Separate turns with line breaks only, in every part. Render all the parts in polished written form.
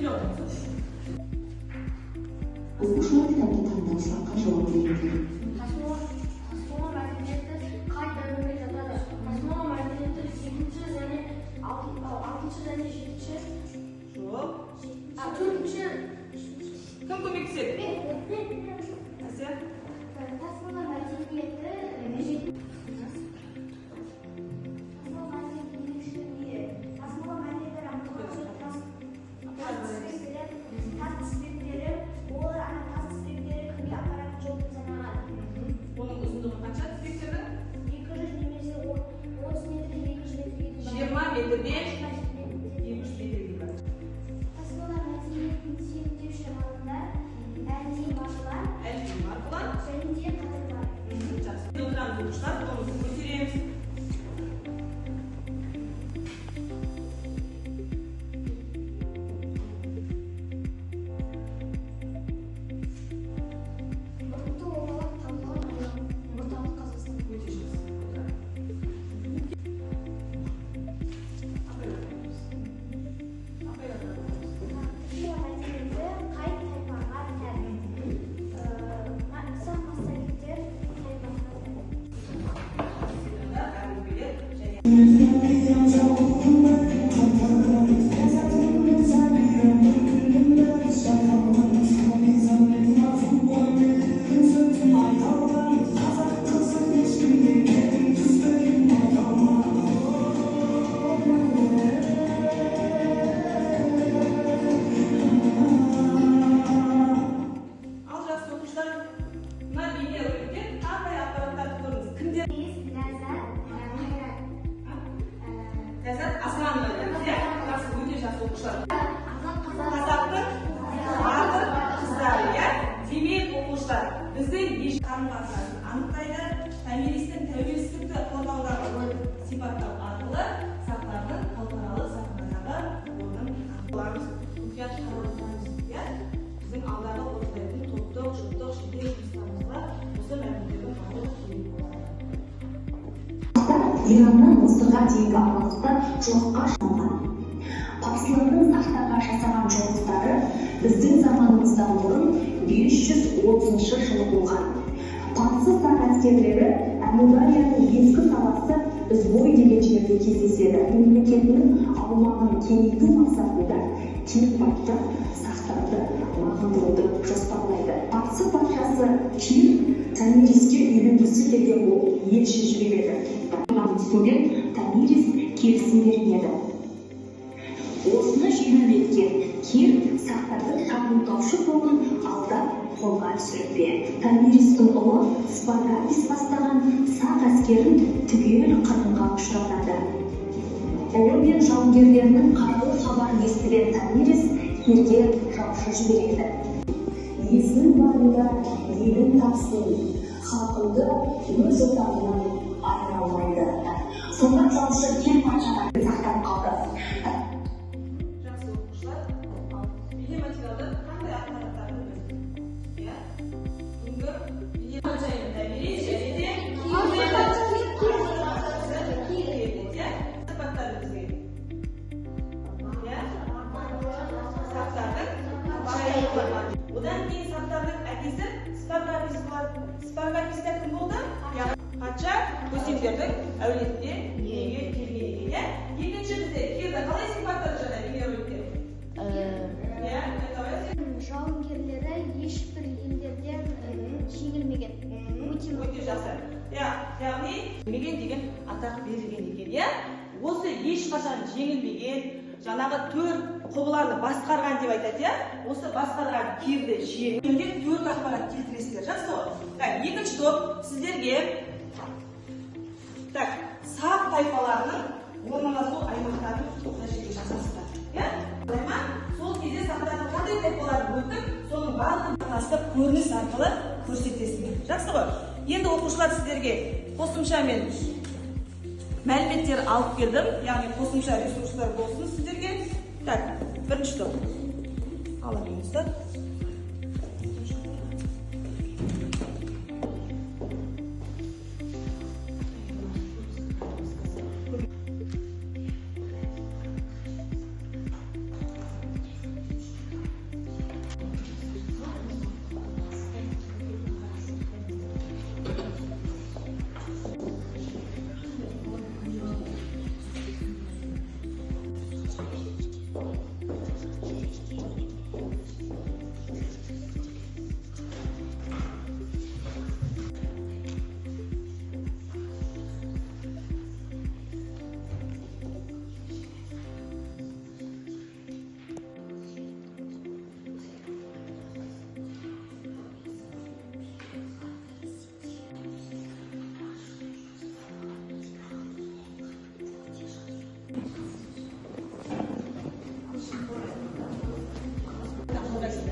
келіп отырмыз.
Оқушылар кітапты таңдау сұраққа жауап береді.
Тасмала мәдениеті қай дәуірге жатады? Тасмала мәдениеті 8-ші және 6-ші және 7-ші?
Жоқ.
4-ші.
Кім көмектеседі? Әсия?
Тасмала мәдениеті
Оның ұзындығы қанша тізбектердің?
200 немесе 30 метр, 200 метрге
20 метрден 200 метрге бар.
Тасмала мәдениетін зерттеуші ғалымдар әлди марғұлан және Қадырбай.
Жақсы. Отырамыз оқушылар, қолымызды көтереміз.
Бұрынғы обалық табылған орталық Қазақстан.
Өте жақсы.
Тасмала мәдениеті қай тайпаға тән? Сақ массагеттер тайпасына
Ал жақсы оқушылар, мына бейнероликте қандай ақпараттарды көрдіңіз? Кімдер? Ләззат Асанова дедіңіз, иә? Жақсы, өте жақсы оқушылар. Қазақтың батыр қыздары, иә? Демек оқушылар, біздің еш қарым-қатынасын анықтайды, томиристің тәуелсіздікті қорғаудағы рөлін сипаттау арқылы сақтардың халықаралық сахнадағы орнын анықтаймыз. Мұқият қарап-отырамыз, иә? Біздің алдағы орындайтын топтық, жұптық, шетел жұмыстарымызға осы мәліметтердің барлығы керек болады.
Ираннан Мысырға дейінгі аралықта жорыққа шығарған. Парсылардың сақтарға жасаған жорықтары біздің заманымыздан бұрын 530 жылы болған. Парсы сақ әскерлері Әмударияның ескі саласы Ізбой деген жерде кездеседі. Мемлекетінің аумағын кеңейту мақсатында кең батты сақтарды бағындыруды жоспарлайды. Парсы патшасы Кир Томириске үйленгісі келген болып елші жібереді. Үстінде Томирис келісім бермеді. Осыны жеңілдеткен Кир сақтардың шабуылдаушы тобын алдап қолға түсіріпті. Томиристің ұлы Спаргатис бастаған сақ әскерін түгел қырғынға ұшыратады. Ұлы мен жауынгерлерінің қарулы хабарын естіген Томирис Кирге жаушы жібереді. Есінің барында елін тапсын, халқымды өз отанынан айыра алмайды. Сонда жаушы Кир патшадан сақтап қалды.
Жақсы оқушылар, бейнематериалда қандай ақпараттарды білдіңіз? Иә? Бүгінгі бейнематериалда Томирис және де сипаттары бізге. Иә? Сақтардың байлығы. Одан кейін сақтардың әкесі Спаргатис болады. Спаргатиста кім болды? Патша көсемдердің әулетінде дүниеге келген екен, иә? Екінші бізде Кирді қалай сипаттады жаңа бейнероликте? Иә,
жауынгерлері ешбір елдерден жеңілмеген.
Өте жақсы. Яғни жеңілмеген деген атақ берілген екен, иә? Осы ешқашан жеңілмеген, жаңағы 4 құбыланы басқарған деп айтады, иә? Осы басқарған Кирді жеңілген 4 ақпарат келтіресіздер. Жақсы ғой? Екінші топ сіздерге сақ тайпаларының орналасу аймақтарын тәжірибе жасасыздар. Сол кезде сақтардың қандай тайпаларын өтіп, соның барлығын қатынастырып көрініс арқылы көрсетесіңдер. Жақсы ғой? Енді оқушылар сіздерге қосымша мен мәліметтер алып келдім, яғни қосымша ресурстар болсын сіздерге. Бірінші топ. Ала беріңіздер.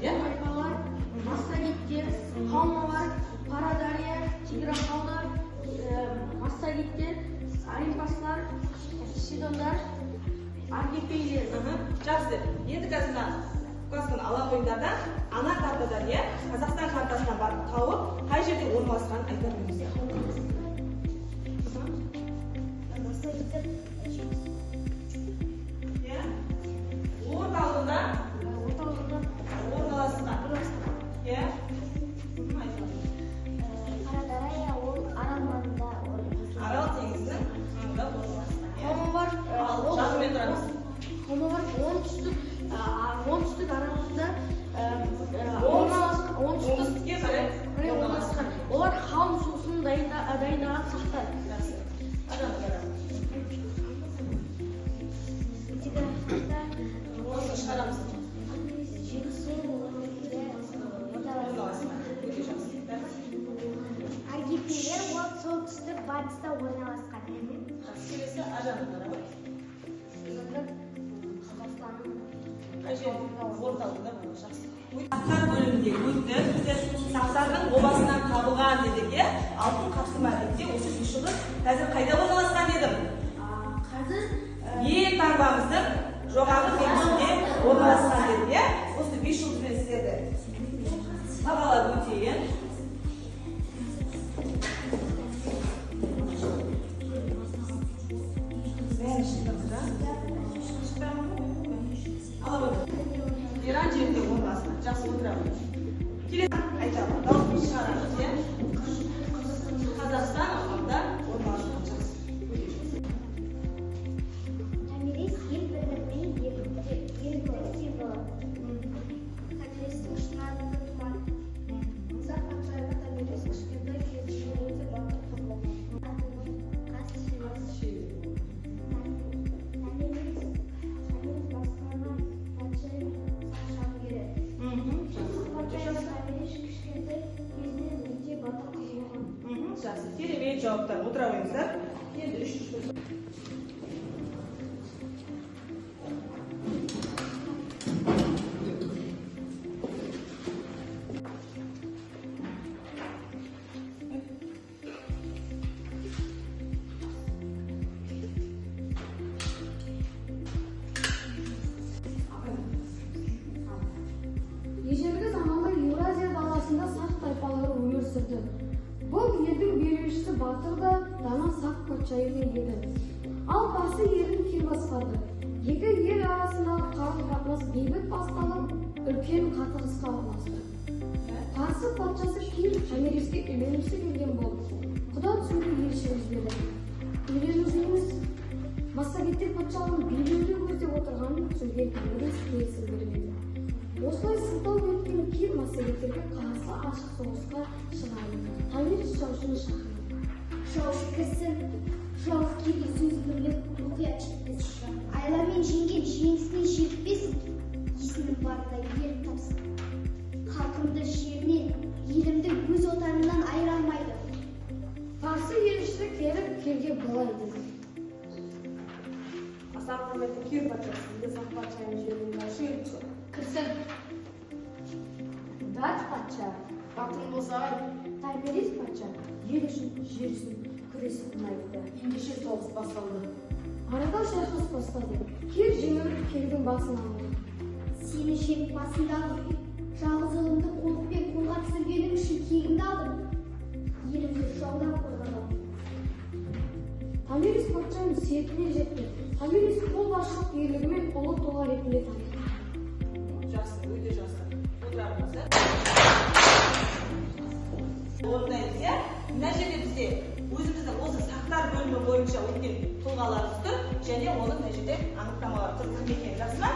Tayfalar, massagitler, havmalar, paradarya, tigrahavlar, massagitler, arimpaslar, sidonlar, argipeyler.
Жақсы. Енді қазір указканы ала қойыңдардан ана картадан, Қазақстан картасына барып тауып, қай жерде орналасқанын айтар маңызды. Орталығында орналасқан.
Paradarya ол Арал маңында орналасқан.
Арал теңізінің маңында орналасқан.
Havmalar,
Жағымен тұрамыз.
havmalar оңтүстік аралығында орналасқан.
Оңтүстікке қарай
орналасқан. Олар хам сусын дайындаған сақтар.
Жақсы. Адамды қарап. Осы шығарамыз. Орналасқан. Өте жақсы.
Аргипелер ол солтүстік батыста орналасқан.
Жақсы. Келесі ажанды қарап.
Қазақстанның
Қай жерде? Орталығында болады. Жақсы. Сақтар бөлімінде өтті. Біздер сақтардың обасынан табылған дедік, алтын қапсыма ретінде осы бишұлы қазір қайда орналасқан дедім?
қазір
Ең таңбамыздың жоғарғы бөлімінде орналасқан дедік, осы бишұлымен сіздерді бағалап өтейін. Иран жерінде орналасқан. Жақсы отырамыз. Келесі айтамын. Дауысын шығарамыз, Қазақстан аумағында орналасқан. Жақсы.
Томирис ел бірлігінің символы. Томирistің ұшынан тұман. Қазақ патшайымы Томирис кішкентай кезінде өте батыр құрылған. Қас шебер. Томирис басқарма патшайым жауынгері. Патшайым Томирис кішкентай кезінен өте батыр құрылған.
Жақсы. Керемет жауаптар. Отыра қойыңыздар. Енді үшінші.
Ежелгі заманда Еуразия даласында сақ тайпалары өмір сүрді. Бұл елдің билеушісі батыр да дана сақ патшайымы еді. Ал парсы елін кел басқарды. Екі ел арасындағы қарым-қатынас бейбіт басталып, үлкен қақтығысқа ұласты. Парсы патшасы Кир Томириске үйленгісі келген болды. Құда түсуге елші жіберді. Үйленіңіз, массагеттер патшаның билеуді көздеп отырғанын сөзге Томирис келісім берді. Осылай сылтау еткен Кир массагеттерге қарсы ашық соғысқа шығады. Томирис жаушыны шақырды.
Жауыз кісі, жауыз кейде сөз бірлеп мұқият жетпес. Айламен жеңген жеңісіне жетпес. Есінің барда ер тапсын. Халқымды жерінен, елімді өз отанынан айыра алмайды.
Парсы елшісі келге былай деді.
Аса құрметті Кир патшасы, сізге сақ патшайым жерінің жаушы елші.
Кірсін. Дат патша,
Атын болса,
Томирис патша, ел үшін, жер үшін күресіп айтты.
ендеше соғыс басталды.
Арада шайқас бастады. Кир жеңіліп келдің басын алды.
Сені жеңіп басындағы жалғыз ұлымды қолықпен қолға түсіргенім үшін кегімді алдым. Елімді жаудан қорғадым.
Томирис патшаның сертіне жетті. Томирис қол басшылық ерлігімен ұлы тұлға ретінде танылды.
Жақсы, өте жақсы. Отырамыз. Орындаймыз, мына жерде бізде өзіміздің осы сақтар бөлімі бойынша өткен тұлғаларымыз тұр, және оның мына жерде анықтамалар тұр. Кім екені жақсы ма?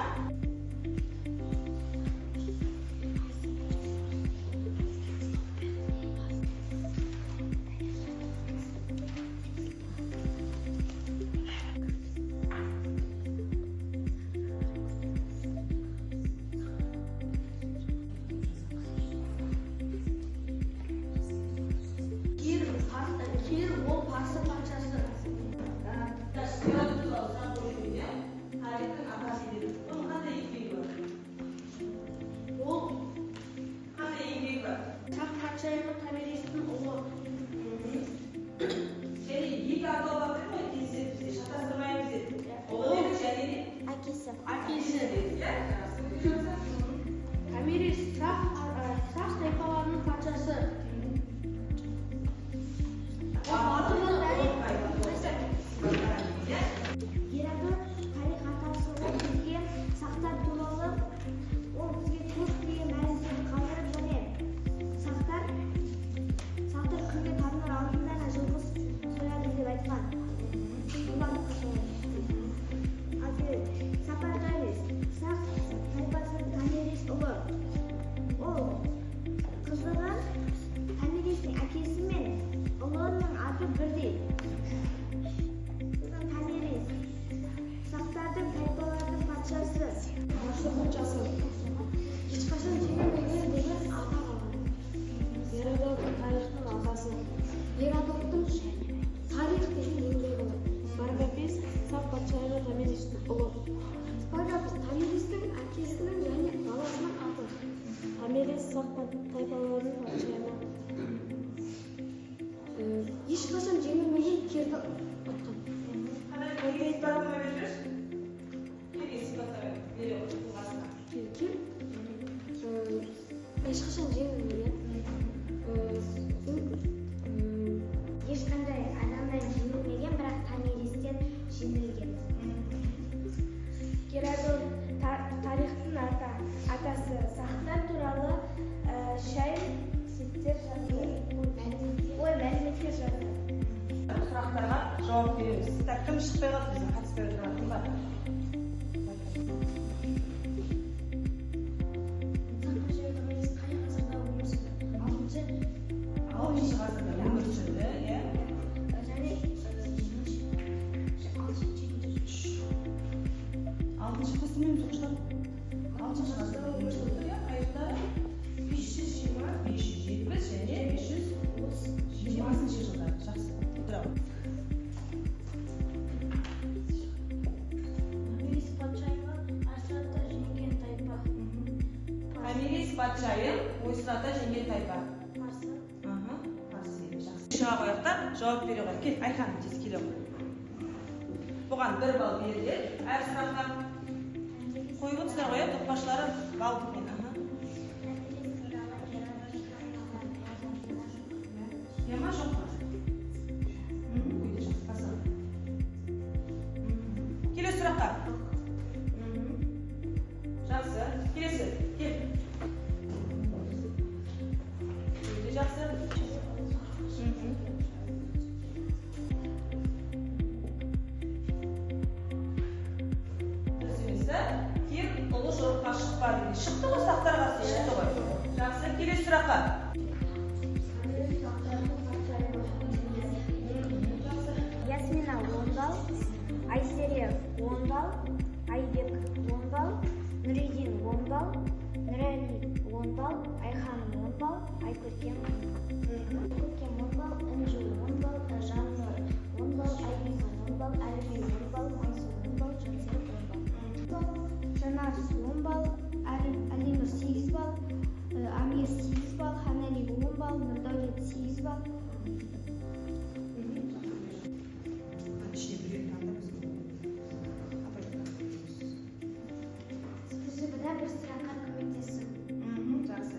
ешқашан жеңілмеген.
Ешқандай адамнан жеңілмеген, бірақ Томиристен жеңілген. Геродот тарихтың атасы сақтар туралы мәліметтер жазды.
Сұрақтарға жауап береміз. Кім шықпай қалды біздің қатыспай отырған кім бар? Алтыншы ғасырда өмір сүрді, иә? Алтыншы ғасыр мен соғыштар. Алтыншы ғасырда өмір сүрді, иә? Қай жылдары? 570 және 520 жылдары. Жақсы. Отырамын. Томирис патшайым ойсырата жеңген тайпа. Шаға қояқта жауап бере қой. Кел, Айхан, тез келе қой. Бұған 1 балл беріледі. Әр сұраққа қойып отырсыздар ғой, тоқпашылары балл берген. Яма жоқ па? Өйде жақсы, басыр. Келесі сұраққа. Жақсы. Келесі. Кел. Өйде жақсы. Кем ұлы жорыққа шықпады. Шықты ғой, сақтар қасы шықты ғой. Жақсы, келесі сұраққа.
Ясмина 10 балл, Айсере 10 балл, Айбек 10 балл, Нұридин 10 балл, Нұрәли 10 балл, Айхан 10 балл, Айкөркем 10 балл, Інжу 10 балл, Жаннұр 10 балл, Айбек 10 балл, Әлби 10 балл, Мансур 10 балл, Жансер 10 балл. Жанар 10 балл, Алинұр 8 балл, Амир 8 балл, Ханали 10 балл, Нұрдаулет 8 балл. Бір сұраққа көмектесін.
Жақсы.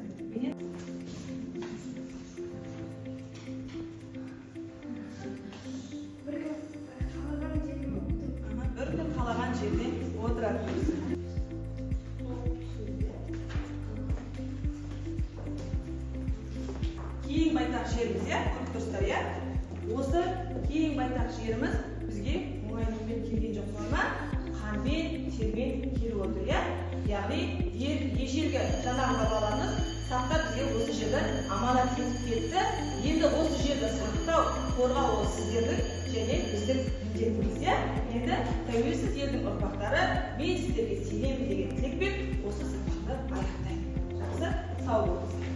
Бір
күн қалаған жерде отырады. Кейін байтақ жеріміз, иә? Көріп тұрсыздар, иә? Осы кейін байтақ жеріміз бізге оңайлықпен келген жоқ, солай ма? Қанмен, термен келіп отыр, иә? Яғни ежелгі жаңағы бабаларымыз сақтап бізге осы жерді аманат етіп кетті. Енді осы жерді сақтау, қорғау ол сіздердің және біздің міндетіміз, иә? Енді тәуелсіз елдің ұрпақтары мен сіздерге сенемін деген тілекпен осы сабақты аяқтаймын. Жақсы, сау болыңыздар.